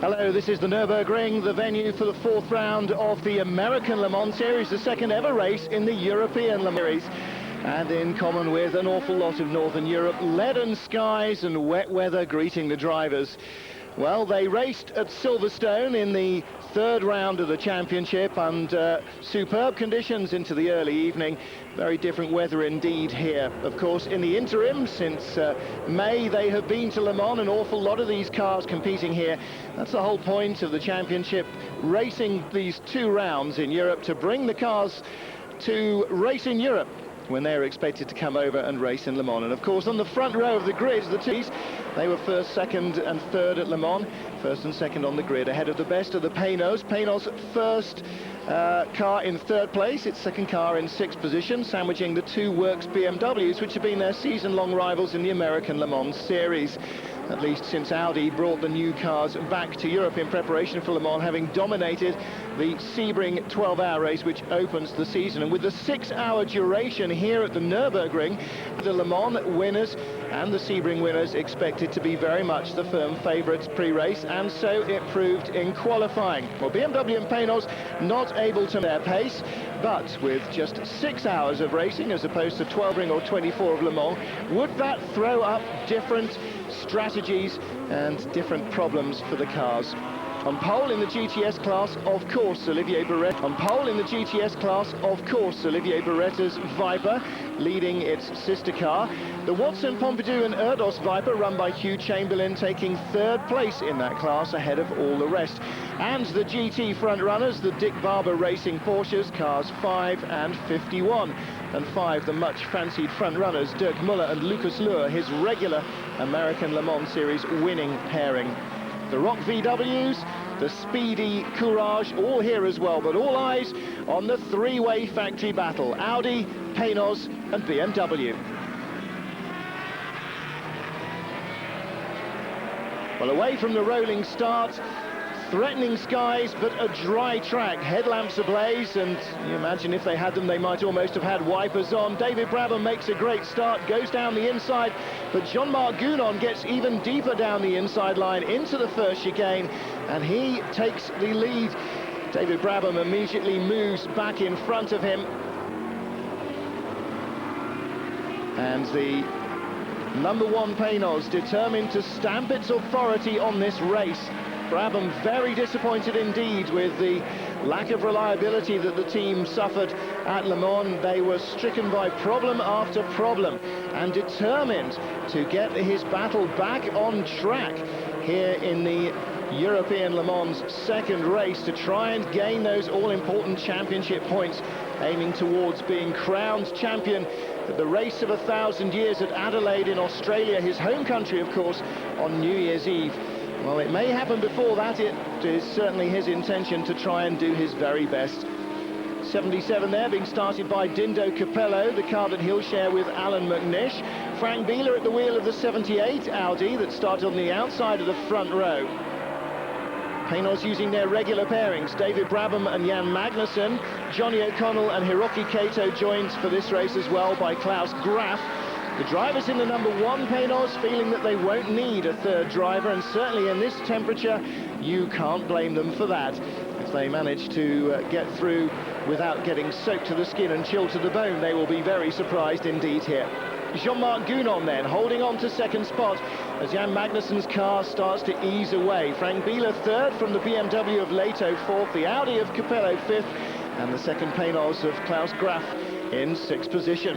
Hello, this is the Nürburgring, the venue for the fourth round of the American Le Mans Series, the second ever race in the European Le Mans Series. And in common with an awful lot of Northern Europe, leaden skies and wet weather greeting the drivers. Well, they raced at Silverstone in the third round of the championship under superb conditions into the early evening. Very different weather indeed here. Of course, in the interim, since May, they have been to Le Mans, an awful lot of these cars competing here. That's the whole point of the championship, racing these two rounds in Europe to bring the cars to race in Europe when they're expected to come over and race in Le Mans. And of course, on the front row of the grid, the teams, they were first, second and third at Le Mans, first and second on the grid, ahead of the best of the Paynos. Paynos first car in third place, its second car in sixth position, sandwiching the two Works BMWs, which have been their season-long rivals in the American Le Mans Series, at least since Audi brought the new cars back to Europe in preparation for Le Mans, having dominated the Sebring 12-hour race, which opens the season. And with the 6-hour duration here at the Nürburgring, the Le Mans winners and the Sebring winners expected to be very much the firm favourites pre-race, and so it proved in qualifying. Well, BMW and Paynos not able to their pace, but with just 6 hours of racing as opposed to 12 ring or 24 of Le Mans, would that throw up different strategies and different problems for the cars? On pole in the GTS class, of course, Olivier Barretta. On pole in the GTS class, of course, Olivier Barretta's Viper, leading its sister car. The Watson, Pompidou and Erdos Viper, run by Hugh Chamberlain, taking third place in that class ahead of all the rest. And the GT front runners, the Dick Barber Racing Porsches, cars 5 and 51. And 5, the much fancied front runners, Dirk Muller and Lucas Luhr, his regular American Le Mans Series winning pairing. The Rock VWs, the Speedy Courage, all here as well, but all eyes on the three-way factory battle, Audi, Paynos and BMW. Well, away from the rolling start, threatening skies, but a dry track, headlamps ablaze, and you imagine if they had them, they might almost have had wipers on. David Brabham makes a great start, goes down the inside, but Jean-Marc Gounon gets even deeper down the inside line into the first chicane, and he takes the lead. David Brabham immediately moves back in front of him, and the number one Paynos determined to stamp its authority on this race. Brabham very disappointed indeed with the lack of reliability that the team suffered at Le Mans. They were stricken by problem after problem and determined to get his battle back on track here in the European Le Mans second race to try and gain those all-important championship points, aiming towards being crowned champion at the race of 1,000 years at Adelaide in Australia, his home country, of course, on New Year's Eve. Well, it may happen before that. It is certainly his intention to try and do his very best. 77 there, being started by Dindo Capello, the car that he'll share with Alan McNish. Frank Bieler at the wheel of the 78 Audi that started on the outside of the front row. Paynos using their regular pairings, David Brabham and Jan Magnussen. Johnny O'Connell and Hiroki Kato joined for this race as well by Klaus Graf. The drivers in the number one Paynos feeling that they won't need a third driver, and certainly in this temperature, you can't blame them for that. If they manage to get through without getting soaked to the skin and chilled to the bone, they will be very surprised indeed here. Jean-Marc Gounon then, holding on to second spot as Jan Magnussen's car starts to ease away. Frank Bieler third from the BMW of Leto fourth, the Audi of Capello fifth, and the second Paynos of Klaus Graf in sixth position.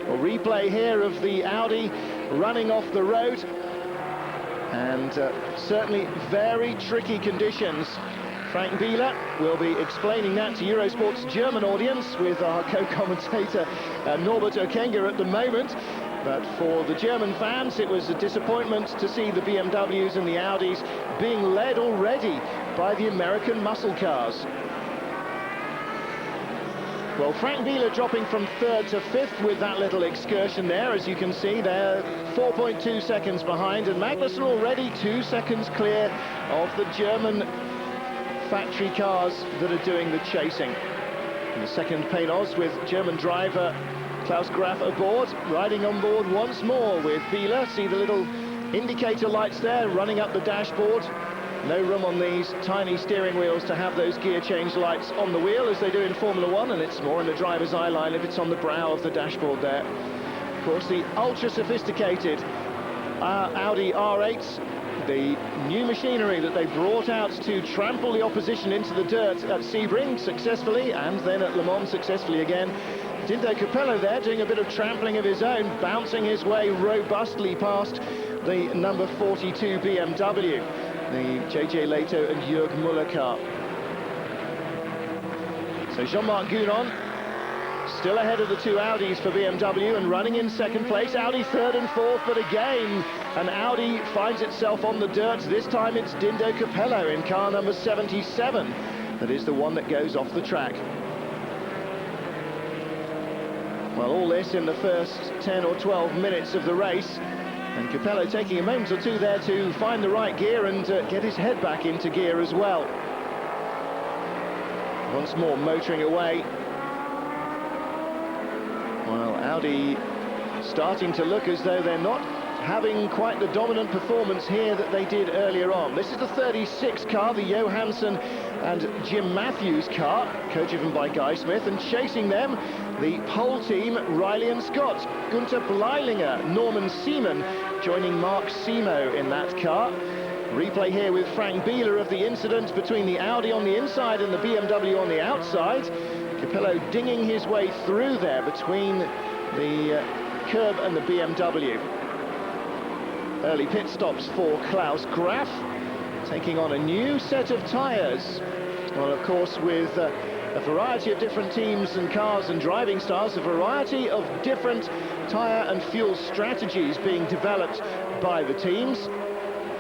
A replay here of the Audi running off the road, and certainly very tricky conditions. Frank Bieler will be explaining that to Eurosport's German audience with our co-commentator Norbert Okenga at the moment. But for the German fans, it was a disappointment to see the BMWs and the Audis being led already by the American muscle cars. Well, Frank Bieler dropping from third to fifth with that little excursion there. As you can see, they're 4.2 seconds behind, and Magnussen already 2 seconds clear of the German factory cars that are doing the chasing. And the second Paynos with German driver Klaus Graf aboard, riding on board once more with Bieler. See the little indicator lights there running up the dashboard. No room on these tiny steering wheels to have those gear change lights on the wheel as they do in Formula 1, and it's more in the driver's eye line if it's on the brow of the dashboard there. Of course, the ultra-sophisticated Audi R8s, the new machinery that they brought out to trample the opposition into the dirt at Sebring successfully, and then at Le Mans successfully again. Dindo Capello there doing a bit of trampling of his own, bouncing his way robustly past the number 42 BMW, the JJ Lehto and Jürg Müller car. So Jean-Marc Gounon still ahead of the two Audis for BMW and running in second place. Audi third and fourth, but again an Audi finds itself on the dirt. This time it's Dindo Capello in car number 77 that is the one that goes off the track. Well, all this in the first 10 or 12 minutes of the race, and Capello taking a moment or two there to find the right gear and get his head back into gear as well. Once more motoring away. Well, Audi starting to look as though they're not having quite the dominant performance here that they did earlier on. This is the 36 car, the Johansson and Jim Matthews car, co-driven by Guy Smith, and chasing them, the pole team, Riley and Scott, Gunther Bleilinger, Norman Seaman, joining Mark Simo in that car. Replay here with Frank Bieler of the incident between the Audi on the inside and the BMW on the outside. Capello dinging his way through there between the curb and the BMW. Early pit stops for Klaus Graf, taking on a new set of tyres. Well, of course, with a variety of different teams and cars and driving styles, a variety of different tyre and fuel strategies being developed by the teams.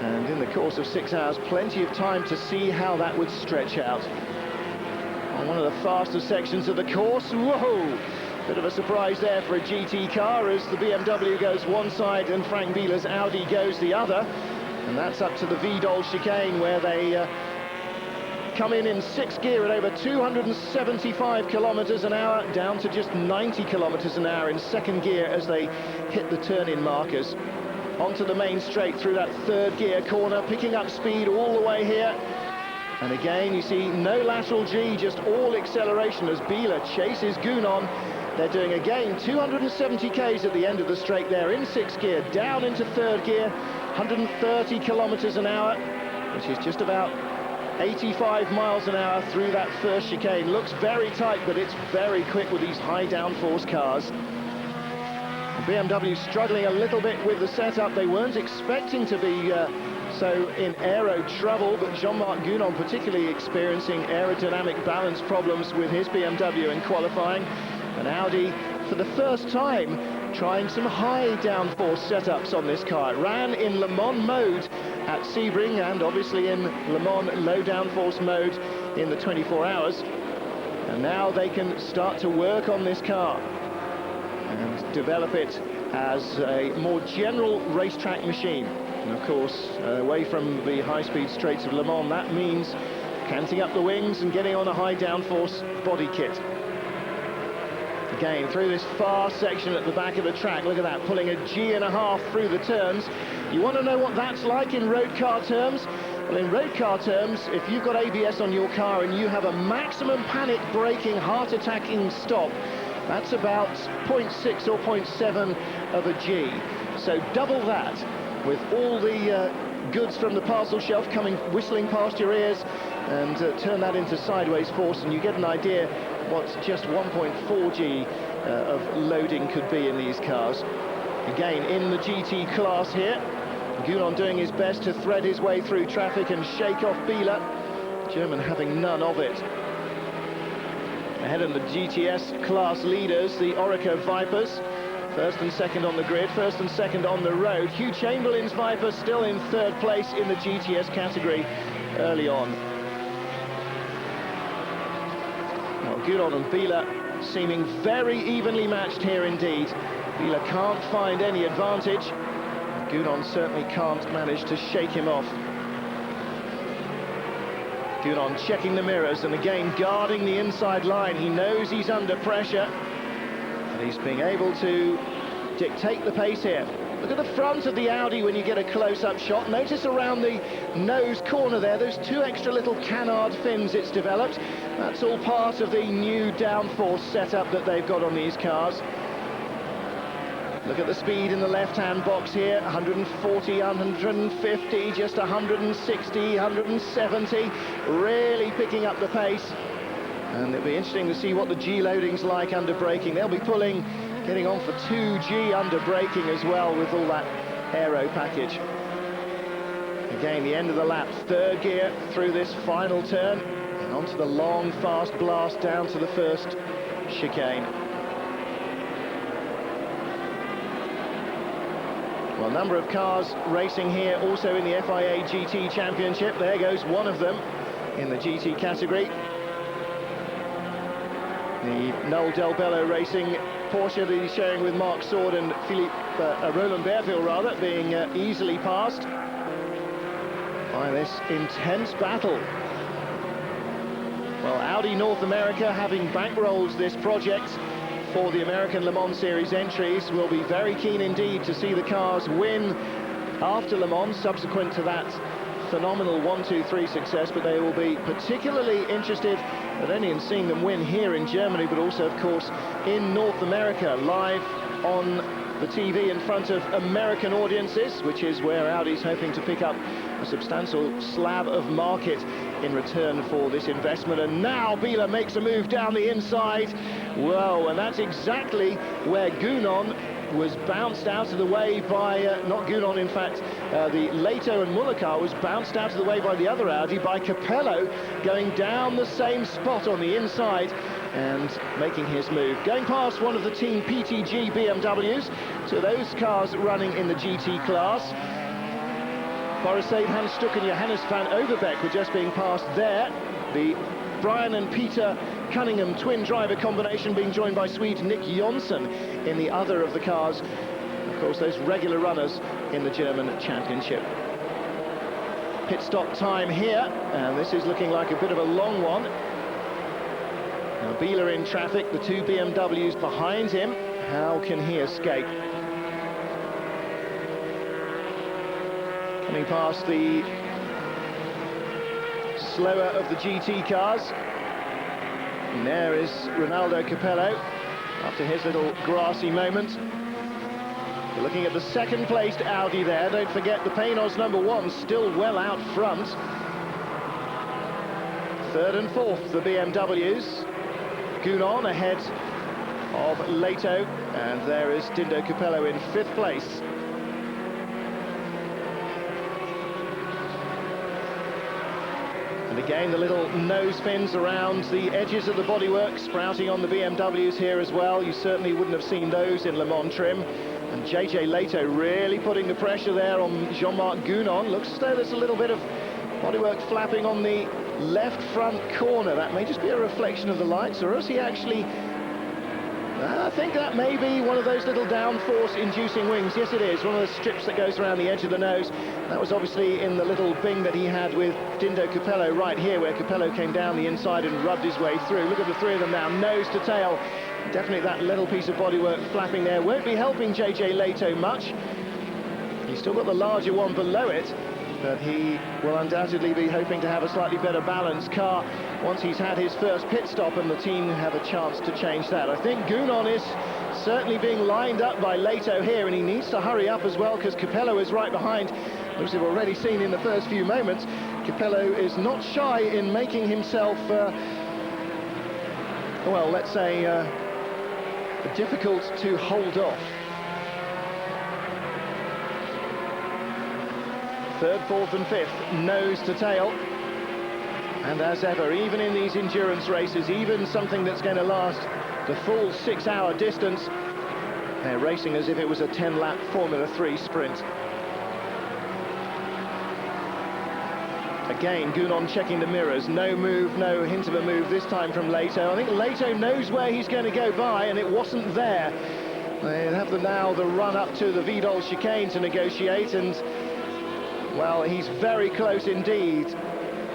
And in the course of 6 hours, plenty of time to see how that would stretch out. On one of the faster sections of the course, whoa! Bit of a surprise there for a GT car as the BMW goes one side and Frank Bieler's Audi goes the other. And that's up to the Vidol chicane where they come in sixth gear at over 275 kilometers an hour, down to just 90 kilometers an hour in second gear as they hit the turn-in markers. Onto the main straight through that third gear corner, picking up speed all the way here. And again, you see no lateral G, just all acceleration as Bieler chases Gounon. They're doing again 270 k's at the end of the straight there in sixth gear, down into third gear, 130 kilometers an hour, which is just about 85 miles an hour through that first chicane. Looks very tight, but it's very quick with these high downforce cars. BMW struggling a little bit with the setup. They weren't expecting to be so in aero trouble, but Jean-Marc Gounon particularly experiencing aerodynamic balance problems with his BMW in qualifying. And Audi, for the first time, trying some high downforce setups on this car. It ran in Le Mans mode at Sebring and obviously in Le Mans low downforce mode in the 24 hours. And now they can start to work on this car and develop it as a more general racetrack machine. And of course, away from the high-speed straights of Le Mans, that means canting up the wings and getting on a high downforce body kit. Again, through this far section at the back of the track, look at that, pulling a G1/2 through the turns. You want to know what that's like in road car terms? Well, in road car terms, if you've got ABS on your car and you have a maximum panic braking, heart-attacking stop, that's about 0.6 or 0.7 of a G. So double that with all the goods from the parcel shelf coming whistling past your ears, and turn that into sideways force, and you get an idea what just 1.4 G of loading could be in these cars. Again, in the GT class here, Gounon doing his best to thread his way through traffic and shake off Bieler. German having none of it. Ahead of the GTS class leaders, the Orica Vipers, first and second on the grid, first and second on the road. Hugh Chamberlain's Viper still in third place in the GTS category early on. Well, Gounon and Bieler seeming very evenly matched here indeed. Bieler can't find any advantage. Gounon certainly can't manage to shake him off. Gounon checking the mirrors and again guarding the inside line. He knows he's under pressure, and he's being able to dictate the pace here. Look at the front of the Audi when you get a close-up shot. Notice around the nose corner there, those two extra little canard fins it's developed. That's all part of the new downforce setup that they've got on these cars. Look at the speed in the left-hand box here, 140, 150, just 160, 170, really picking up the pace. And it'll be interesting to see what the G-loading's like under braking. They'll be getting on for 2G under braking as well with all that aero package. Again, the end of the lap, third gear through this final turn, and onto the long, fast blast down to the first chicane. Well, a number of cars racing here also in the FIA GT Championship. There goes one of them in the GT category. The Noel Del Bello Racing Porsche that he's sharing with Mark Sword and Roland Berville, rather, being easily passed by this intense battle. Well, Audi North America, having bankrolled this project for the American Le Mans Series entries, will be very keen indeed to see the cars win after Le Mans, subsequent to that phenomenal 1-2-3 success, but they will be particularly interested not only in seeing them win here in Germany, but also, of course, in North America, live on the TV in front of American audiences, which is where Audi's hoping to pick up a substantial slab of market in return for this investment. And now Biela makes a move down the inside. Well, and that's exactly where Gounon was bounced out of the way by, not Gounon in fact, the Leto and Muller car was bounced out of the way by the other Audi, by Capello, going down the same spot on the inside and making his move. Going past one of the Team PTG BMWs, so those cars running in the GT class. Boris Said, Hans Stuck and Johannes van Overbeek were just being passed there. The Brian and Peter Cunningham twin driver combination being joined by Swede Nick Jonsson in the other of the cars. Of course, those regular runners in the German Championship. Pit stop time here, and this is looking like a bit of a long one. Now Biela in traffic, the two BMWs behind him. How can he escape? Coming past the slower of the GT cars. And there is Ronaldo Capello after his little grassy moment. We're looking at the second placed Audi there. Don't forget the Paynos #1 still well out front. Third and fourth, the BMWs. Gounon ahead of Leto, and there is Dindo Capello in fifth place. And again, the little nose fins around the edges of the bodywork sprouting on the BMWs here as well. You certainly wouldn't have seen those in Le Mans trim. And JJ Leto really putting the pressure there on Jean-Marc Gounon. Looks as though there's a little bit of bodywork flapping on the left front corner. That may just be a reflection of the lights, or is he actually... I think that may be one of those little downforce inducing wings. Yes, it is, one of the strips that goes around the edge of the nose. That was obviously in the little bing that he had with Dindo Capello right here, where Capello came down the inside and rubbed his way through. Look at the three of them now, nose to tail. Definitely that little piece of bodywork flapping there won't be helping JJ Leto much. He's still got the larger one below it, but he will undoubtedly be hoping to have a slightly better balanced car once he's had his first pit stop and the team have a chance to change that. I think Gounon is certainly being lined up by Leto here, and he needs to hurry up as well because Capello is right behind. As we've already seen in the first few moments, Capello is not shy in making himself, well, let's say, difficult to hold off. Third, fourth and fifth, nose to tail. And as ever, even in these endurance races, even something that's going to last the full 6-hour distance, they're racing as if it was a 10-lap Formula 3 sprint. Again, Gounon checking the mirrors. No move, no hint of a move this time from Leto. I think Leto knows where he's going to go by, and it wasn't there. They have now the run up to the Vidal chicane to negotiate, and well, he's very close indeed.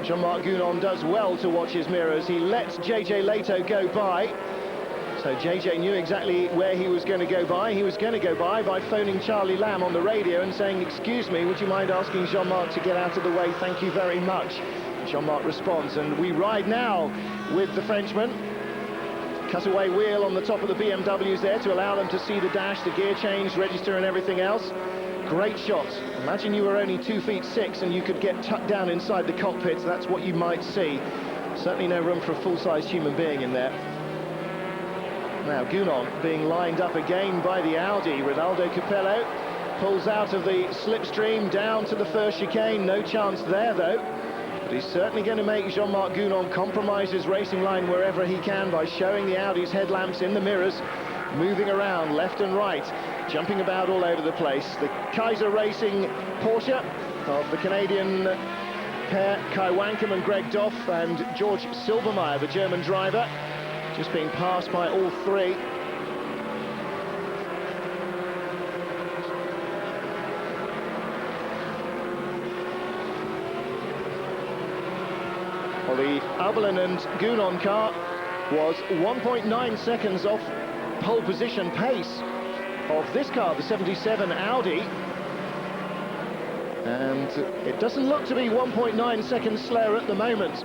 Jean-Marc Gounon does well to watch his mirrors. He lets JJ Leto go by. So JJ knew exactly where he was going to go by. He was going to go by phoning Charlie Lamb on the radio and saying, "Excuse me, would you mind asking Jean-Marc to get out of the way? Thank you very much." Jean-Marc responds, and we ride now with the Frenchman. Cutaway wheel on the top of the BMWs there to allow them to see the dash, the gear change, register and everything else. Great shot. Imagine you were only 2'6" and you could get tucked down inside the cockpit. That's what you might see. Certainly no room for a full-sized human being in there. Now Gounon being lined up again by the Audi. Ronaldo Capello pulls out of the slipstream down to the first chicane. No chance there though. But he's certainly going to make Jean-Marc Gounon compromise his racing line wherever he can by showing the Audi's headlamps in the mirrors, moving around left and right, jumping about all over the place. The Kaiser Racing Porsche of the Canadian pair, Kai Wankum and Greg Doff, and George Silbermeyer, the German driver, just being passed by all three. Well, the Albelin and Gounon car was 1.9 seconds off pole position pace of this car, the 77 Audi. And it doesn't look to be 1.9 seconds slower at the moment.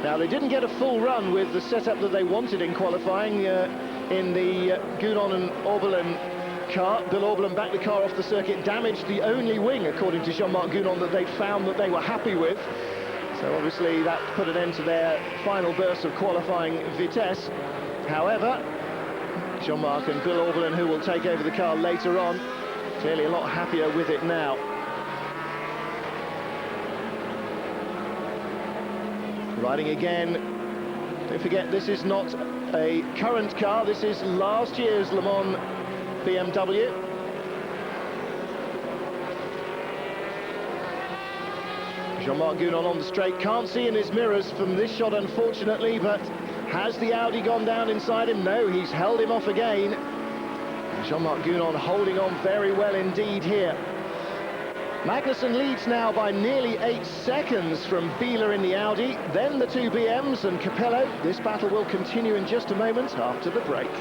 Now, they didn't get a full run with the setup that they wanted in qualifying in the Gounon and Orbelin car. Bill Orbelin backed the car off the circuit, damaged the only wing, according to Jean-Marc Gounon, that they found that they were happy with. So obviously that put an end to their final burst of qualifying Vitesse. However, Jean-Marc and Bill Orbelin, who will take over the car later on, clearly a lot happier with it now. Riding again. Don't forget, this is not a current car, this is last year's Le Mans BMW. Jean-Marc Gounon on the straight, can't see in his mirrors from this shot unfortunately, but has the Audi gone down inside him? No, he's held him off again. Jean-Marc Gounon holding on very well indeed here. Magnussen leads now by nearly 8 seconds from Biela in the Audi, then the two BMs and Capello. This battle will continue in just a moment after the break.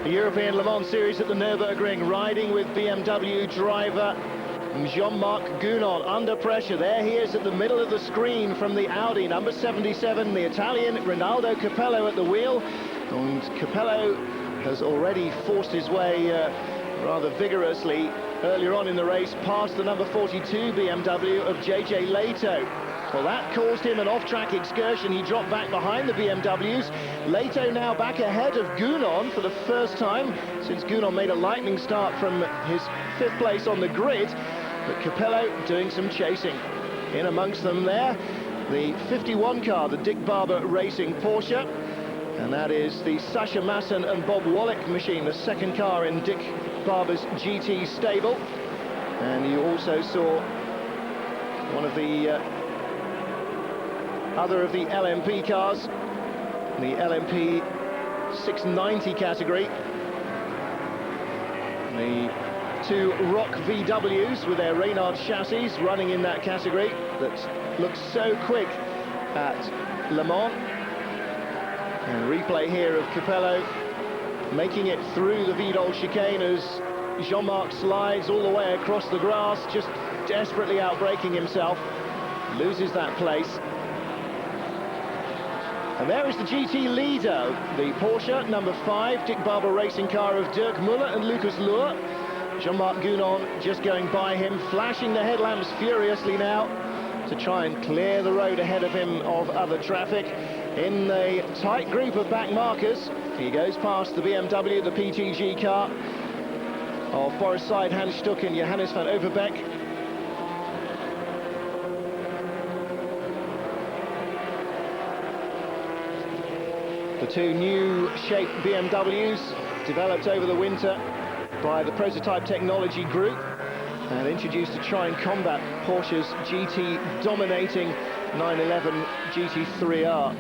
The European Le Mans Series at the Nürburgring, riding with BMW driver Jean-Marc Gounon under pressure. There he is at the middle of the screen from the Audi, number 77, the Italian Ronaldo Capello at the wheel. And Capello has already forced his way rather vigorously earlier on in the race past the number 42 BMW of JJ Leto. Well, that caused him an off-track excursion. He dropped back behind the BMWs. Leto now back ahead of Gounon for the first time since Gounon made a lightning start from his 5th place on the grid. But Capello doing some chasing. In amongst them there, the 51 car, the Dick Barber Racing Porsche. And that is the Sascha Masson and Bob Wallach machine, the second car in Dick Barber's GT stable. And you also saw one of the other of the LMP cars, the LMP 690 category. The two Rock VWs with their Reynard chassis running in that category that looks so quick at Le Mans. And a replay here of Capello making it through the Vidal chicane as Jean-Marc slides all the way across the grass, just desperately outbraking himself, loses that place. And there is the GT leader, the Porsche number 5 Dick Barber racing car of Dirk Muller and Lucas Luhr. Jean-Marc Gounon just going by him, flashing the headlamps furiously now to try and clear the road ahead of him of other traffic. In a tight group of back markers, he goes past the BMW, the PTG car of Boris Seid, Hans Stuck and Johannes van Overbeek. The two new shape BMWs developed over the winter by the Prototype Technology Group and introduced to try and combat Porsche's GT dominating 911 GT3R.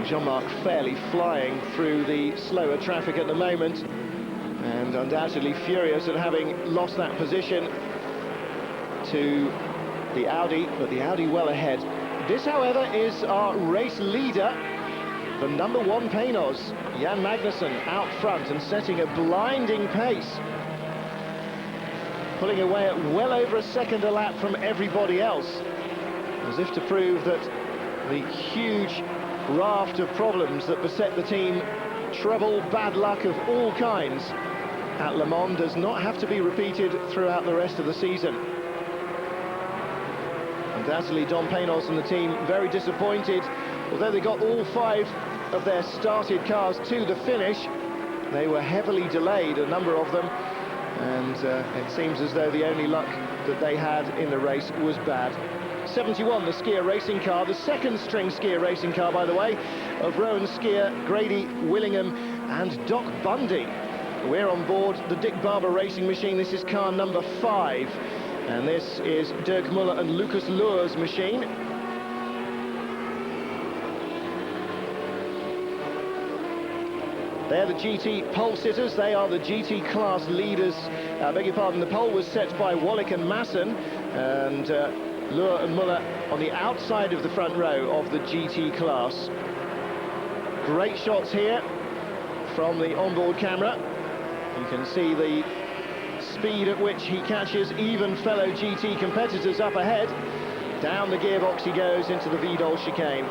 Jean-Marc fairly flying through the slower traffic at the moment and undoubtedly furious at having lost that position to the Audi, but the Audi well ahead This, however, is our race leader, the number 1 Panos, Jan Magnussen, out front and setting a blinding pace, pulling away at well over a second a lap from everybody else, as if to prove that the huge raft of problems that beset the team, trouble, bad luck of all kinds at Le Mans, does not have to be repeated throughout the rest of the season. Undoubtedly, Dom Panos and the team very disappointed. Although they got all 5 of their started cars to the finish, they were heavily delayed, a number of them, and it seems as though the only luck that they had in the race was bad. 71, the Skier racing car, the second string Skier racing car, by the way, of Rowan Skier, Grady Willingham and Doc Bundy. We're on board the Dick Barber racing machine. This is car number 5. And this is Dirk Muller and Lucas Luhr's machine. They're the GT pole sitters. They are the GT class leaders. Beg your pardon, the pole was set by Wallach and Masson, and Luhr and Muller on the outside of the front row of the GT class. Great shots here from the onboard camera. You can see the speed at which he catches even fellow GT competitors up ahead. Down the gearbox he goes into the Vidal chicane.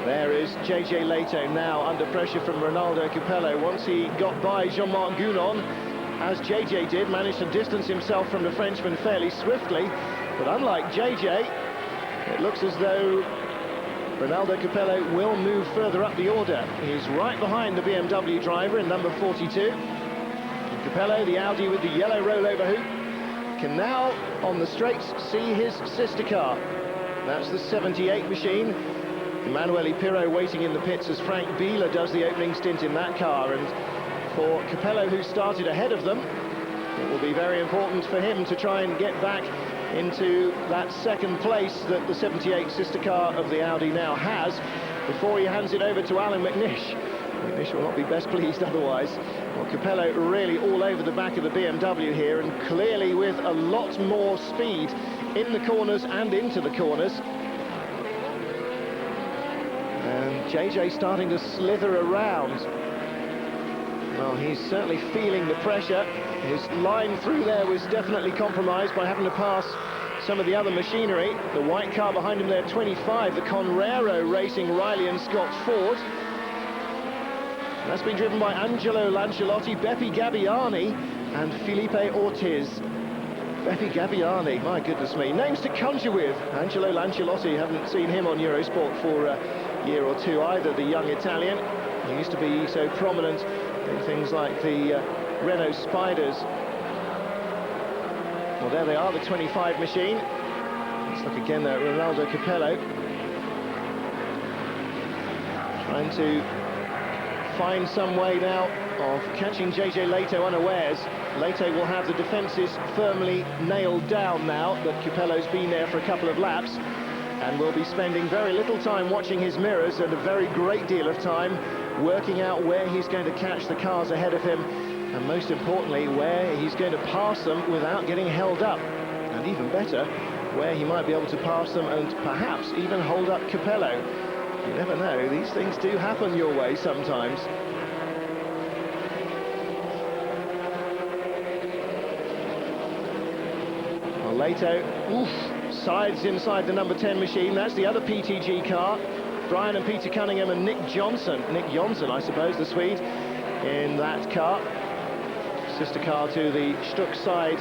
There is JJ Leto now under pressure from Ronaldo Capello. Once he got by Jean-Marc Gounon, as JJ did, managed to distance himself from the Frenchman fairly swiftly. But unlike JJ, it looks as though Ronaldo Capello will move further up the order. He's right behind the BMW driver in number 42. Capello, the Audi with the yellow rollover hoop, can now, on the straights, see his sister car. That's the 78 machine. Emanuele Pirro waiting in the pits as Frank Bieler does the opening stint in that car. And for Capello, who started ahead of them, it will be very important for him to try and get back into that second place that the 78 sister car of the Audi now has, before he hands it over to Alan McNish. McNish will not be best pleased otherwise. Well, Capello really all over the back of the BMW here, and clearly with a lot more speed in the corners and into the corners. And JJ starting to slither around. Well, he's certainly feeling the pressure. His line through there was definitely compromised by having to pass some of the other machinery. The white car behind him there, 25, the Conrero racing Riley and Scott Ford. That's been driven by Angelo Lanciolotti, Beppe Gabbiani and Felipe Ortiz. Beppe Gabbiani, my goodness me, names to conjure with. Angelo Lanciolotti, haven't seen him on Eurosport for a year or two either, the young Italian. He used to be so prominent in things like the Renault Spiders. Well, there they are, the 25 machine. Let's look again there at Ronaldo Capello. Trying to find some way now of catching JJ Leto unawares. Leto will have the defences firmly nailed down now that Capello's been there for a couple of laps, and will be spending very little time watching his mirrors and a very great deal of time working out where he's going to catch the cars ahead of him, and most importantly where he's going to pass them without getting held up, and even better, where he might be able to pass them and perhaps even hold up Capello. You never know, these things do happen your way sometimes. Well, Leto, sides inside the number 10 machine. That's the other PTG car. Brian and Peter Cunningham and Nick Johnson, I suppose, the Swede, in that car. Sister car to the Stuck side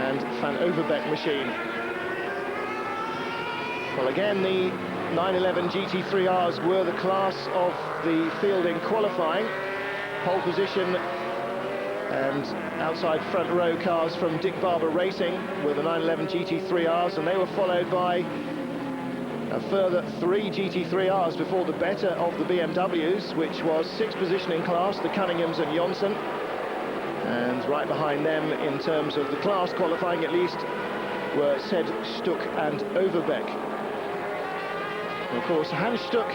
and Van Overbeek machine. Well, again, the 911 GT3Rs were the class of the field in qualifying. Pole position and outside front row cars from Dick Barber Racing were the 911 GT3Rs, and they were followed by a further 3 GT3Rs before the better of the BMWs, which was 6th position in class, the Cunninghams and Johnson. And right behind them, in terms of the class qualifying at least, were said Stuck and Overbeek. Of course, Hans Stuck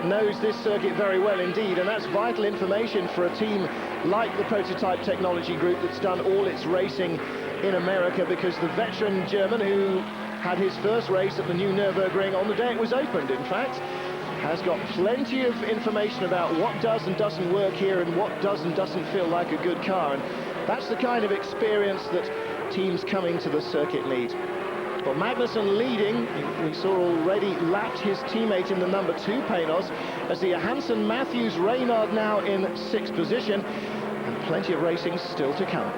knows this circuit very well indeed, and that's vital information for a team like the Prototype Technology Group that's done all its racing in America, because the veteran German, who had his first race at the new Nürburgring on the day it was opened, in fact. Has got plenty of information about what does and doesn't work here and what does and doesn't feel like a good car. And that's the kind of experience that teams coming to the circuit need. Well, Magnussen leading, we saw already, lapped his teammate in the number 2 Panos, as the Johansson Matthews Reynard now in 6th position, and plenty of racing still to come.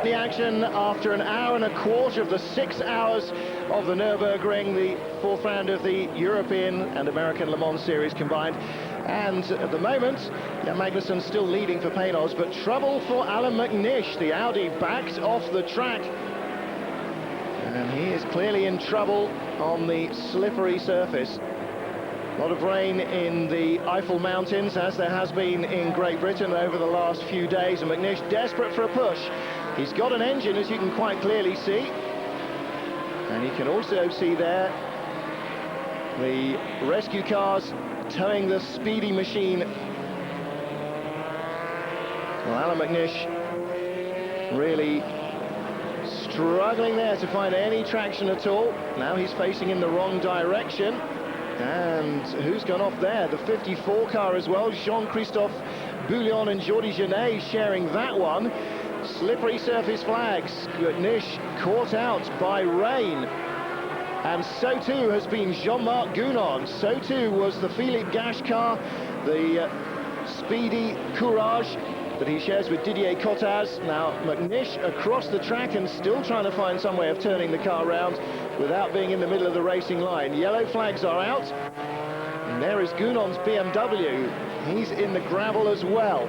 The action after an hour and a quarter of the 6 hours of the Nürburgring, the 4th round of the European and American Le Mans Series combined. And at the moment, Magnussen still leading for Panos, but trouble for Alan McNish. The Audi backed off the track, and he is clearly in trouble on the slippery surface. A lot of rain in the Eifel Mountains, as there has been in Great Britain over the last few days, and McNish desperate for a push. He's got an engine, as you can quite clearly see, and you can also see there the rescue cars towing the speedy machine. Well, Alan McNish really struggling there to find any traction at all. Now he's facing in the wrong direction. And who's gone off there? The 54 car as well. Jean-Christophe Bouillon and Jordi Genet sharing that one. Slippery surface flags. McNish caught out by rain. And so too has been Jean-Marc Gounon. So too was the Philippe Gache car, the speedy Courage that he shares with Didier Cottaz. Now McNish across the track and still trying to find some way of turning the car round without being in the middle of the racing line. Yellow flags are out, and there is Gounon's BMW. He's in the gravel as well.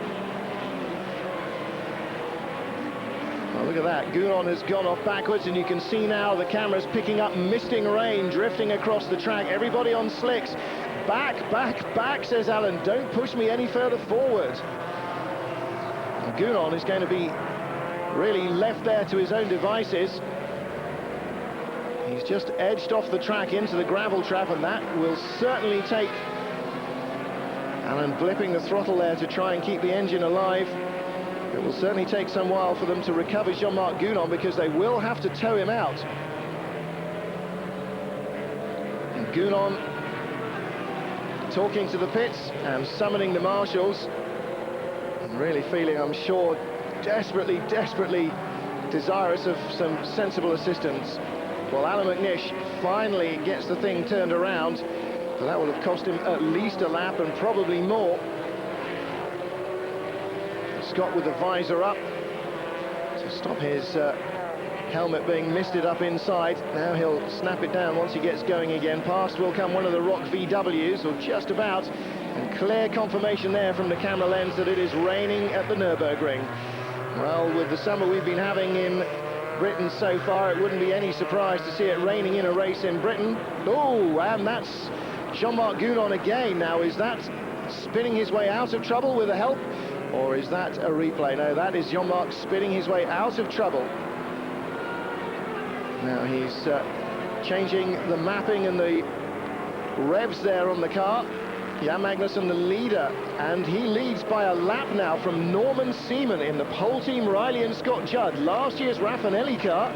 Well, look at that. Gounon has gone off backwards, and you can see now the camera's picking up misting rain drifting across the track. Everybody on slicks. Back, back, back, says Alan. Don't push me any further forward. And Gounon is going to be really left there to his own devices. He's just edged off the track into the gravel trap, and that will certainly take Alan blipping the throttle there to try and keep the engine alive. It will certainly take some while for them to recover Jean-Marc Gounon, because they will have to tow him out. And Gounon talking to the pits and summoning the marshals, and really feeling, I'm sure, desperately desirous of some sensible assistance. Well, Alan McNish finally gets the thing turned around, but that will have cost him at least a lap and probably more. Scott with the visor up to stop his helmet being misted up inside. Now he'll snap it down once he gets going again. Past will come one of the Rock VWs, or just about, and clear confirmation there from the camera lens that it is raining at the Nürburgring. Well, with the summer we've been having in Britain so far, it wouldn't be any surprise to see it raining in a race in Britain. Oh, and that's Jean-Marc Gounon again. Now, is that spinning his way out of trouble with the help, or is that a replay? No, that is Jean-Marc spinning his way out of trouble. Now he's changing the mapping and the revs there on the car. Jan Magnussen, the leader, and he leads by a lap now from Norman Seaman in the pole team. Riley and Scott Judd, last year's Raffinelli car.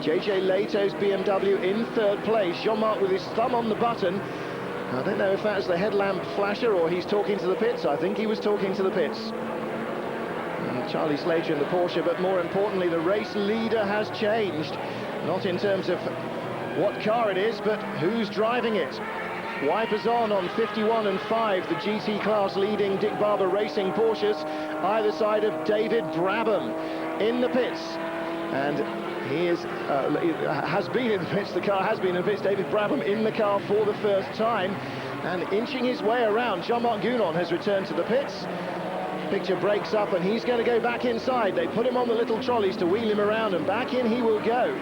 JJ Leto's BMW in 3rd place. Jean-Marc with his thumb on the button. I don't know if that's the headlamp flasher or he's talking to the pits. I think he was talking to the pits. And Charlie Slater in the Porsche, but more importantly, the race leader has changed. Not in terms of what car it is, but who's driving it. Wipers on 51 and 5, the GT class leading Dick Barber Racing Porsches, either side of David Brabham in the pits. And he has been in the pits, the car has been in the pits. David Brabham in the car for the first time and inching his way around. Jean-Marc Gounon has returned to the pits. Picture breaks up and he's going to go back inside. They put him on the little trolleys to wheel him around, and back in he will go.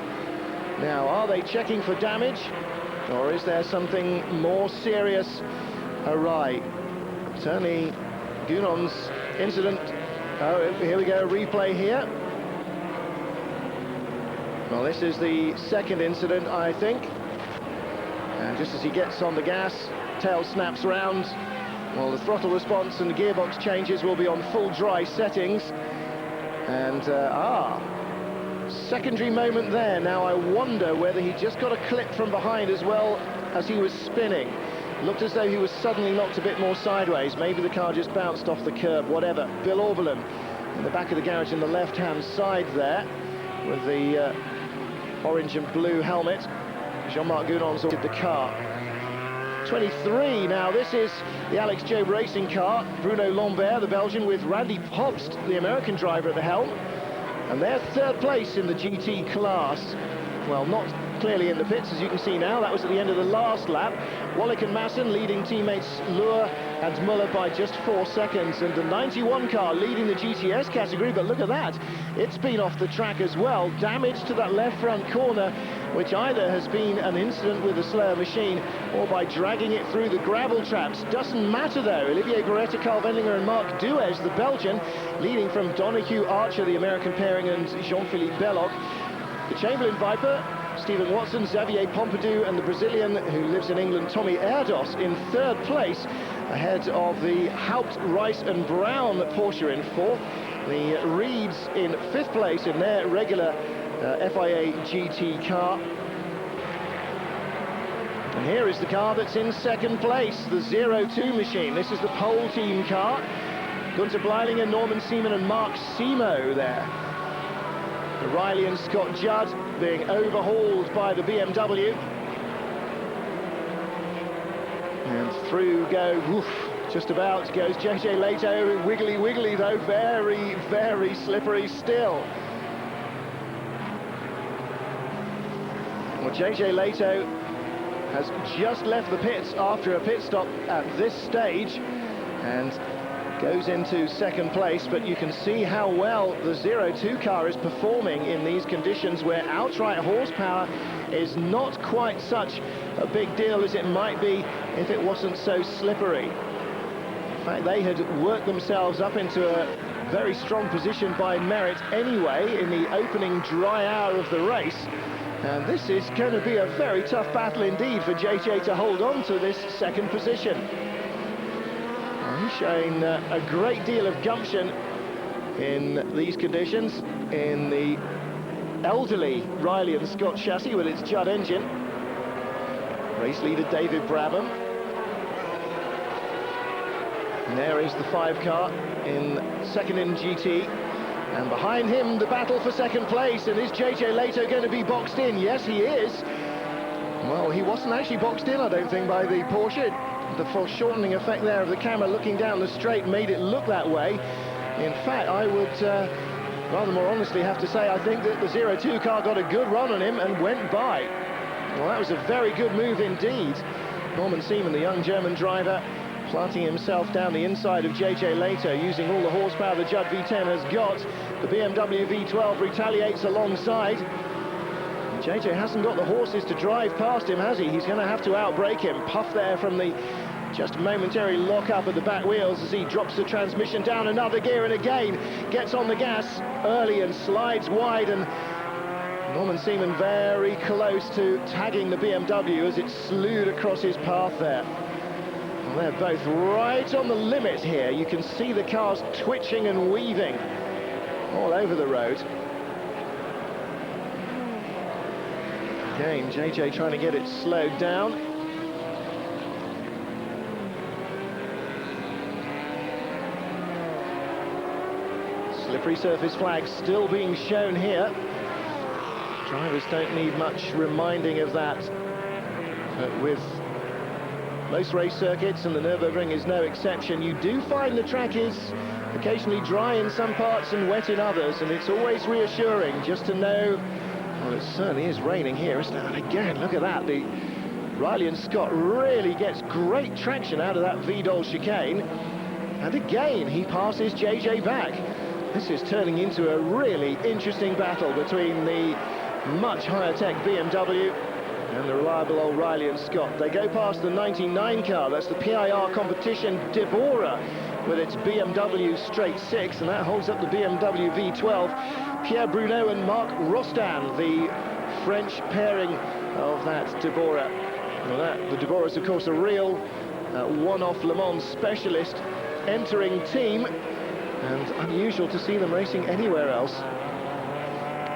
Now, are they checking for damage, or is there something more serious awry? Certainly Gounon's incident. Oh, here we go, replay here. Well, this is the second incident, I think. And just as he gets on the gas, tail snaps round. Well, the throttle response and the gearbox changes will be on full dry settings. And, secondary moment there. Now I wonder whether he just got a clip from behind as well as he was spinning. Looked as though he was suddenly knocked a bit more sideways. Maybe the car just bounced off the curb, whatever. Bill Oberlin in the back of the garage in the left-hand side there with the orange and blue helmet. Jean-Marc Gounon's ordered the car. 23 now, this is the Alex Job racing car. Bruno Lambert, the Belgian, with Randy Pobst, the American driver, at the helm. And they're third place in the GT class. Well, not clearly in the pits, as you can see now. That was at the end of the last lap. Wallach and Masson leading teammates Luhr and Muller by just 4 seconds. And the 91 car leading the GTS category, but look at that. It's been off the track as well. Damage to that left front corner, which either has been an incident with a slower machine or by dragging it through the gravel traps. Doesn't matter though. Olivier Beretta, Carl Wendlinger and Marc Duez, the Belgian, leading from Donahue Archer, the American pairing, and Jean-Philippe Belloc. The Chamberlain Viper, Stephen Watson, Xavier Pompidou, and the Brazilian, who lives in England, Tommy Erdos, in third place, ahead of the Haupt, Rice and Brown Porsche in fourth. The Reeds in fifth place in their regular FIA GT car. And here is the car that's in second place, the 02 machine. This is the pole team car. Gunther Bleilinger, Norman Seaman and Mark Simo there. The Riley and Scott Judd being overhauled by the BMW. And through go, woof, just about goes JJ Leto, wiggly wiggly though, very, very slippery still. Well, JJ Leto has just left the pits after a pit stop at this stage and goes into second place, but you can see how well the 02 car is performing in these conditions where outright horsepower is not quite such a big deal as it might be if it wasn't so slippery. In fact, they had worked themselves up into a very strong position by merit anyway in the opening dry hour of the race, and this is going to be a very tough battle indeed for JJ to hold on to this second position. He's showing a great deal of gumption in these conditions, in the elderly Riley and Scott chassis with its Judd engine. Race leader David Brabham. And there is the 5 car in second in GT. And behind him, the battle for second place. And is JJ Leto going to be boxed in? Yes, he is. Well, he wasn't actually boxed in, I don't think, by the Porsche. The foreshortening effect there of the camera looking down the straight made it look that way. In fact, I would rather more honestly have to say I think that the 02 car got a good run on him and went by. Well, that was a very good move indeed. Norman Seaman, the young German driver, planting himself down the inside of JJ Leto, using all the horsepower the Judd V10 has got. The BMW V12 retaliates alongside. JJ hasn't got the horses to drive past him, has he? He's going to have to outbrake him. Puff there from the just momentary lock-up at the back wheels as he drops the transmission down another gear and again gets on the gas early and slides wide, and Norman Seaman very close to tagging the BMW as it slewed across his path there. Well, they're both right on the limit here. You can see the cars twitching and weaving all over the road. Again, JJ trying to get it slowed down. Slippery surface flag still being shown here. Drivers don't need much reminding of that. But with most race circuits, and the Nürburgring is no exception, you do find the track is occasionally dry in some parts and wet in others, and it's always reassuring just to know. Well, it certainly is raining here, isn't it? And again, look at that. The Riley and Scott really gets great traction out of that Vidal chicane. And again, he passes JJ back. This is turning into a really interesting battle between the much higher tech BMW and the reliable old Riley and Scott. They go past the 99 car, that's the PIR competition Deborah, with its BMW straight 6, and that holds up the BMW V12. Pierre Bruno and Marc Rostan, the French pairing of that Deborah. Well, the Deborah is, of course, a real one-off Le Mans specialist entering team, and unusual to see them racing anywhere else.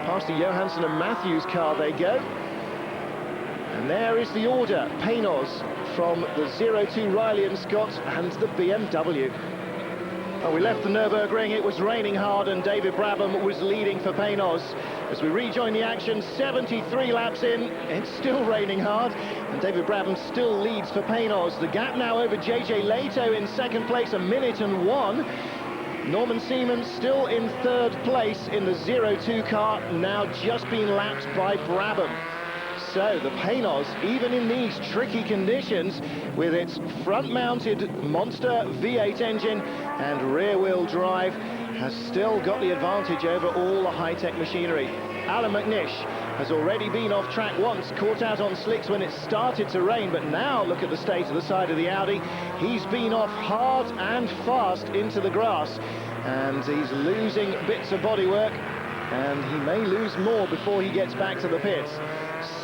Past the Johansson and Matthews car they go. And there is the order. Paynos from the 02 Riley and Scott and the BMW. Well, we left the Nürburgring, it was raining hard and David Brabham was leading for Paynos. As we rejoin the action, 73 laps in, it's still raining hard, and David Brabham still leads for Paynos. The gap now over JJ Leto in second place, 1:01. Norman Seaman still in third place in the 02 car, now just been lapped by Brabham. So the Paynos, even in these tricky conditions, with its front-mounted monster V8 engine and rear-wheel drive, has still got the advantage over all the high-tech machinery. Alan McNish has already been off track once, caught out on slicks when it started to rain, but now look at the state of the side of the Audi. He's been off hard and fast into the grass, and he's losing bits of bodywork, and he may lose more before he gets back to the pits.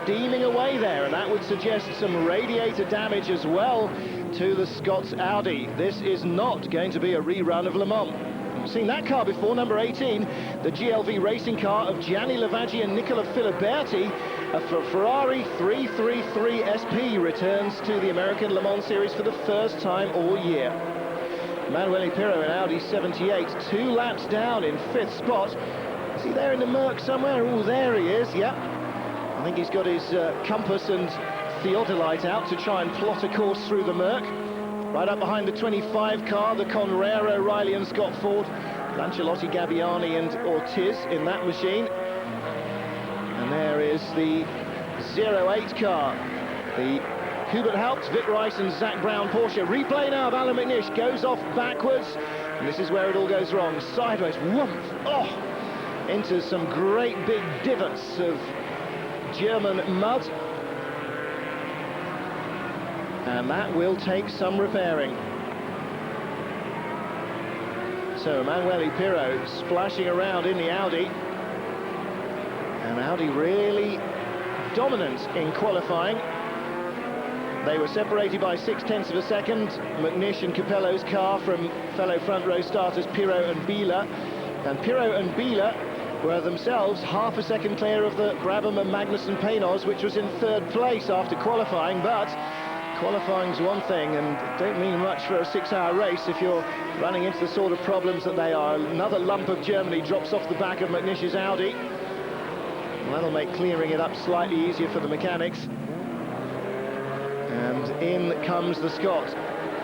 Steaming away there, and that would suggest some radiator damage as well to the Scots Audi. This is not going to be a rerun of Le Mans. We've seen that car before, number 18, the GLV racing car of Gianni Lavaggi and Nicola Filiberti. A Ferrari 333 SP returns to the American Le Mans Series for the first time all year. Emanuele Pirro in Audi 78, 2 laps down in 5th spot. Is he there in the murk somewhere? Oh, there he is, yep. I think he's got his compass and theodolite out to try and plot a course through the murk. Right up behind the 25 car, the Conrero, Riley and Scott Ford, Lancialotti, Gabbiani and Ortiz in that machine. And there is the 08 car, the Hubert Haupt, Vic Rice and Zach Brown Porsche. Replay now of Alan McNish, goes off backwards, and this is where it all goes wrong. Sideways, whoomp, oh, into some great big divots of German mud, and that will take some repairing. So Emanuele Pirro splashing around in the Audi, and Audi really dominant in qualifying. They were separated by 0.6 of a second, McNish and Capello's car, from fellow front row starters Pirro and Biela, and Pirro and Biela were themselves half a second clear of the Brabham and Magnussen Paynos, which was in third place after qualifying. But qualifying's one thing, and don't mean much for a 6-hour race if you're running into the sort of problems that they are. Another lump of Germany drops off the back of McNish's Audi. Well, that'll make clearing it up slightly easier for the mechanics. And in comes the Scot.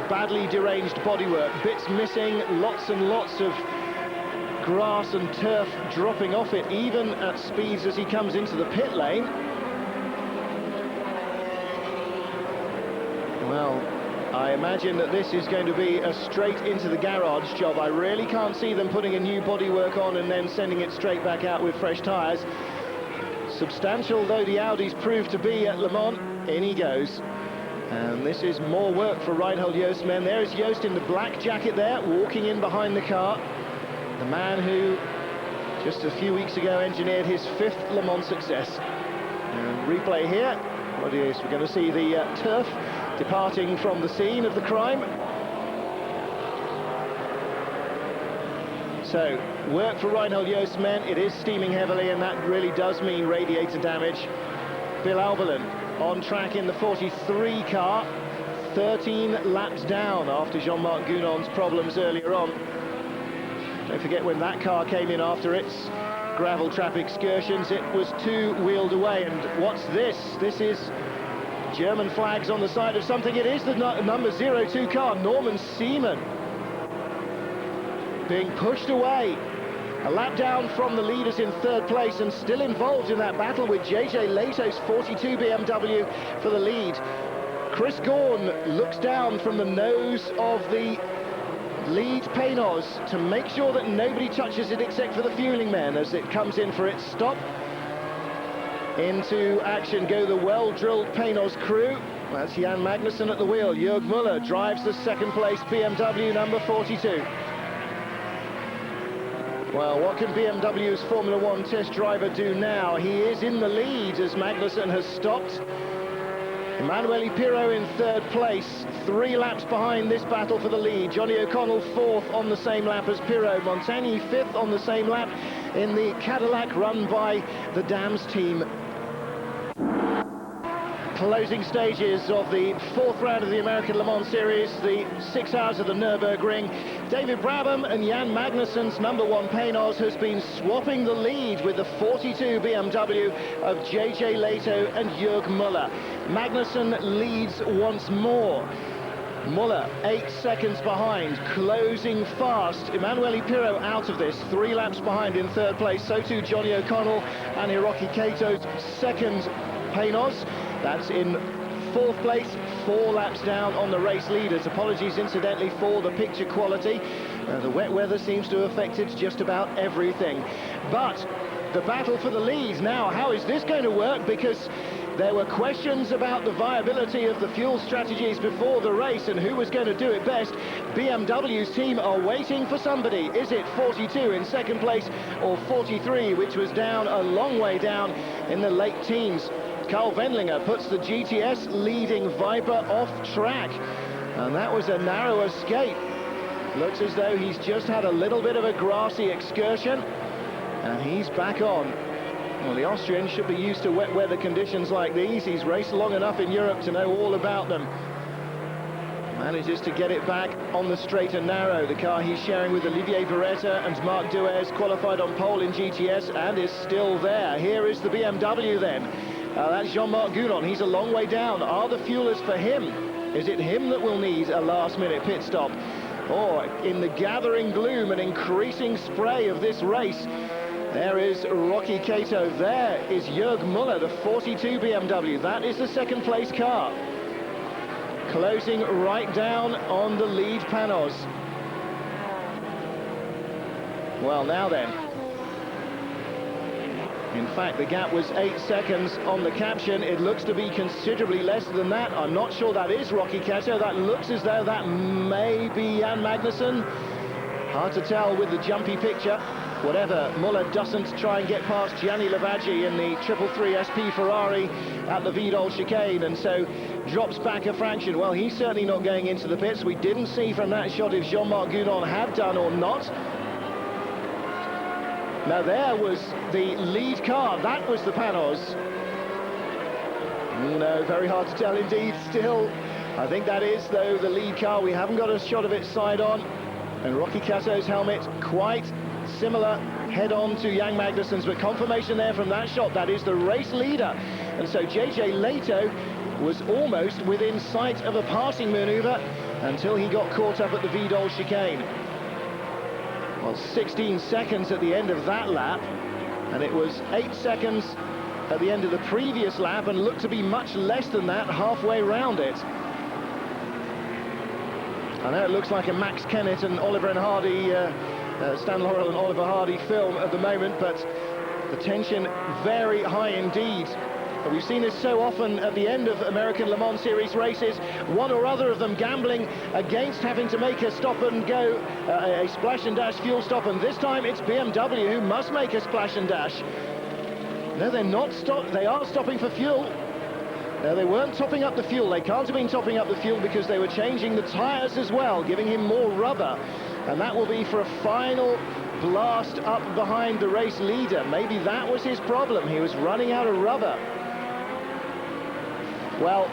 Badly deranged bodywork, bits missing, lots and lots of grass and turf dropping off it, even at speeds as he comes into the pit lane. Well, I imagine that this is going to be a straight into the garage job. I really can't see them putting a new bodywork on and then sending it straight back out with fresh tyres. Substantial though the Audis prove to be at Le Mans, in he goes. And this is more work for Reinhold Joost's men. There is Joost in the black jacket there, walking in behind the car. The man who, just a few weeks ago, engineered his 5th Le Mans success. And replay here. What is, we're going to see the turf departing from the scene of the crime. So, work for Reinhold Joost's men. It is steaming heavily, and that really does mean radiator damage. Bill Albelin on track in the 43 car, 13 laps down after Jean-Marc Gounon's problems earlier on. Don't forget when that car came in after its gravel trap excursions, it was 2 wheeled away. And what's this? This is German flags on the side of something. It is the number 02 car, Norman Seaman, being pushed away. A lap down from the leaders in third place, and still involved in that battle with JJ Leto's 42 BMW for the lead. Chris Gorn looks down from the nose of the lead Paynos to make sure that nobody touches it except for the fueling men as it comes in for its stop. Into action go the well-drilled Paynos crew. That's Jan Magnussen at the wheel. Jörg Müller drives the second place BMW number 42. Well, what can BMW's Formula One test driver do now? He is in the lead as Magnussen has stopped. Emanuele Pirro in third place, 3 laps behind this battle for the lead. Johnny O'Connell 4th on the same lap as Pirro. Montagny 5th on the same lap. in the Cadillac run by the Dams team. Closing stages of the fourth round of the American Le Mans Series, the 6 hours of the Nürburgring. David Brabham and Jan Magnussen's #1 Paynos has been swapping the lead with the 42 BMW of JJ Lehto and Jörg Müller. Magnussen leads once more. Müller 8 seconds behind, closing fast. Emanuele Pirro out of this, 3 laps behind in third place. So too Johnny O'Connell and Hiroki Kato's second Paynos. That's in fourth place, 4 laps down on the race leaders. Apologies incidentally for the picture quality. The wet weather seems to have affected just about everything. But the battle for the lead now, how is this going to work? Because there were questions about the viability of the fuel strategies before the race and who was going to do it best. BMW's team are waiting for somebody. Is it 42 in second place or 43, which was down a long way down in the late teens? Carl Wendlinger puts the GTS leading Viper off track, and that was a narrow escape. Looks as though he's just had a little bit of a grassy excursion, and he's back on. Well, the Austrian should be used to wet weather conditions like these. He's raced long enough in Europe to know all about them. Manages to get it back on the straight and narrow. The car he's sharing with Olivier Beretta and Marc Duez, qualified on pole in GTS and is still there. Here is the BMW then. That's Jean-Marc Gounon. He's a long way down. Are the fuelers for him? Is it him that will need a last-minute pit stop? Or in the gathering gloom and increasing spray of this race, there is Rocky Kato. There is Jörg Müller, the 42 BMW. That is the second place car. Closing right down on the lead Paynos. Well, now then. In fact, the gap was 8 seconds on the caption. It looks to be considerably less than that. I'm not sure that is Rocky Kato. That looks as though that may be Jan Magnussen. Hard to tell with the jumpy picture. Whatever, Müller doesn't try and get past Gianni Lavaggi in the 333 SP Ferrari at the Vidal chicane, and so drops back a fraction. Well, he's certainly not going into the pits. We didn't see from that shot if Jean-Marc Gounon had done or not. Now there was the lead car, that was the Paynos. No, very hard to tell indeed still. I think that is, though, the lead car. We haven't got a shot of it side on. And Rocky Kato's helmet quite similar head-on to Jan Magnussen's, but confirmation there from that shot, that is the race leader. And so JJ Lehto was almost within sight of a passing manoeuvre until he got caught up at the Vidal chicane. Well, 16 seconds at the end of that lap, and it was 8 seconds at the end of the previous lap, and looked to be much less than that halfway round it. I know it looks like a Max Kennett and Oliver and Hardy, Stan Laurel and Oliver Hardy film at the moment, but the tension very high indeed. We've seen this so often at the end of American Le Mans Series races, one or other of them gambling against having to make a stop and go, a splash and dash fuel stop, and this time it's BMW who must make a splash and dash. No, they're not they are stopping for fuel. No, they weren't topping up the fuel. They can't have been topping up the fuel because they were changing the tyres as well, giving him more rubber, and that will be for a final blast up behind the race leader. Maybe that was his problem. He was running out of rubber. Well,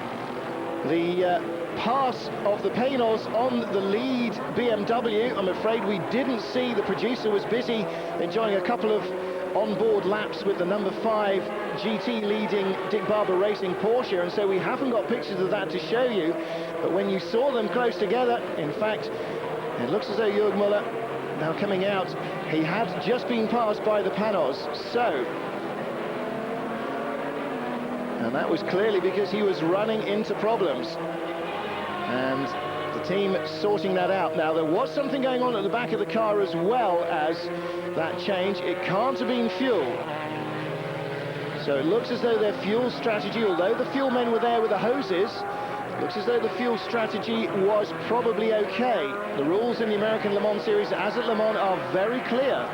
the pass of the Paynos on the lead BMW, I'm afraid we didn't see. The producer was busy enjoying a couple of on-board laps with the number 5 GT leading Dick Barber Racing Porsche, and so we haven't got pictures of that to show you. But when you saw them close together, in fact, it looks as though Jörg Müller now coming out, he had just been passed by the Paynos, so... And that was clearly because he was running into problems. And the team sorting that out. Now, there was something going on at the back of the car as well as that change. It can't have been fuel. So it looks as though their fuel strategy, although the fuel men were there with the hoses, looks as though the fuel strategy was probably okay. The rules in the American Le Mans Series, as at Le Mans, are very clear.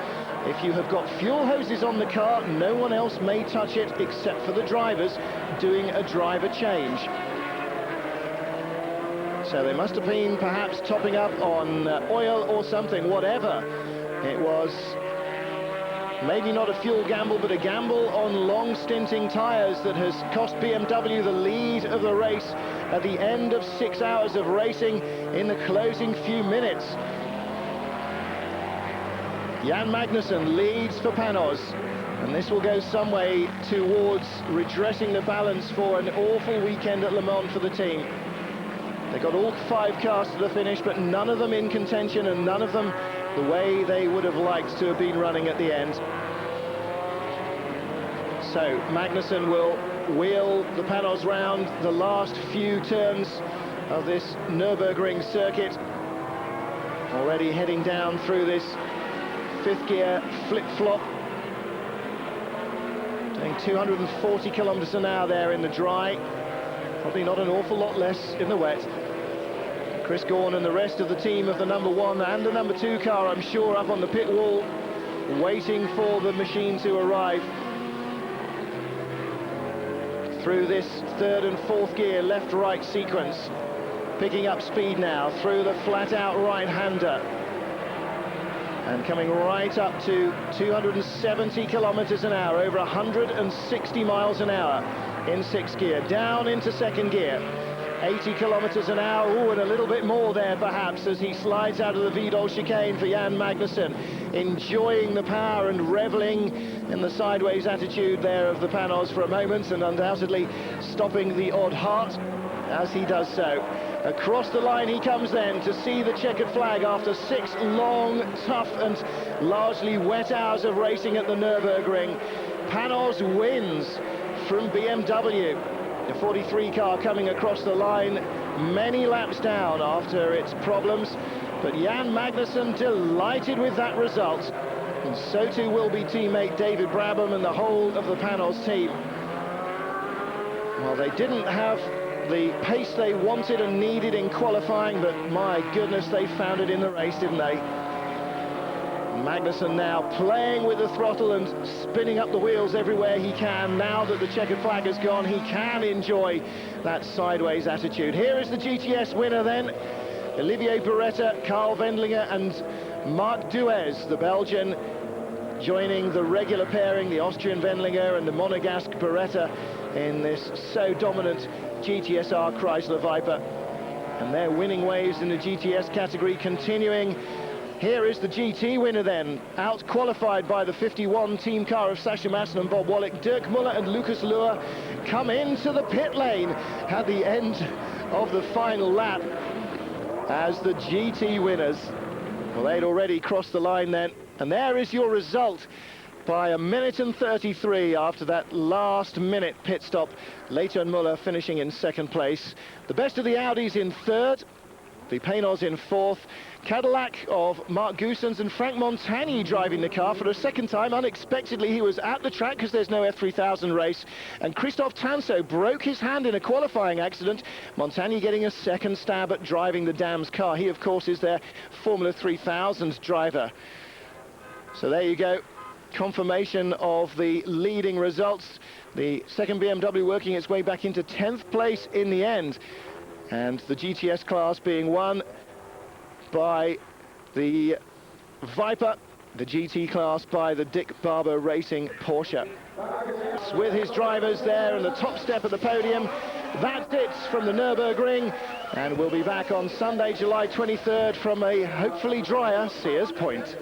If you have got fuel hoses on the car, no one else may touch it except for the drivers doing a driver change. So they must have been perhaps topping up on oil or something, whatever it was. Maybe not a fuel gamble, but a gamble on long stinting tyres that has cost BMW the lead of the race at the end of 6 hours of racing in the closing few minutes. Jan Magnussen leads for Panos, and this will go some way towards redressing the balance for an awful weekend at Le Mans for the team. They got all 5 cars to the finish, but none of them in contention, and none of them the way they would have liked to have been running at the end. So Magnussen will wheel the Panos round the last few turns of this Nürburgring circuit. Already heading down through this 5th gear flip-flop. Doing 240 kilometers an hour there in the dry. Probably not an awful lot less in the wet. Chris Gorn and the rest of the team of the number 1 and the number 2 car, I'm sure, up on the pit wall, waiting for the machine to arrive. Through this 3rd and 4th gear left-right sequence, picking up speed now through the flat-out right-hander, and coming right up to 270 kilometers an hour, over 160 miles an hour in 6th gear, down into 2nd gear. 80 kilometers an hour, ooh, and a little bit more there perhaps as he slides out of the Vidal chicane for Jan Magnussen, enjoying the power and reveling in the sideways attitude there of the Panos for a moment, and undoubtedly stopping the odd heart as he does so. Across the line he comes then to see the checkered flag after 6 long, tough and largely wet hours of racing at the Nürburgring. Panos wins from BMW. The 43 car coming across the line many laps down after its problems, but Jan Magnussen delighted with that result, and so too will be teammate David Brabham and the whole of the Panos team. Well, they didn't have the pace they wanted and needed in qualifying, but my goodness, they found it in the race, didn't they? Magnussen now playing with the throttle and spinning up the wheels everywhere he can. Now that the checkered flag has gone, he can enjoy that sideways attitude. Here is the GTS winner then. Olivier Beretta, Carl Wendlinger and Marc Duez, the Belgian, joining the regular pairing, the Austrian Wendlinger and the Monegasque Beretta, in this so dominant GTSR Chrysler Viper. And their winning ways in the GTS category continuing. Here is the GT winner then, out-qualified by the 51 team car of Sascha Maassen and Bob Wallach. Dirk Muller and Lucas Luhr come into the pit lane at the end of the final lap as the GT winners. Well, they'd already crossed the line then, and there is your result by 1 minute and 33 after that last-minute pit stop. Leiter and Muller finishing in 2nd place. The best of the Audis in 3rd, the Panos in 4th. Cadillac of Mark Goossens and Frank Montagny driving the car for a 2nd time. Unexpectedly, he was at the track because there's no F3000 race. And Christophe Tanso broke his hand in a qualifying accident. Montagny getting a 2nd stab at driving the Dams car. He, of course, is their Formula 3000 driver. So there you go. Confirmation of the leading results. The 2nd BMW working its way back into 10th place in the end. And the GTS class being won by the Viper, the GT class by the Dick Barber Racing Porsche. With his drivers there and the top step of the podium, that's it from the Nürburgring, and we'll be back on Sunday, July 23rd from a hopefully drier Sears Point.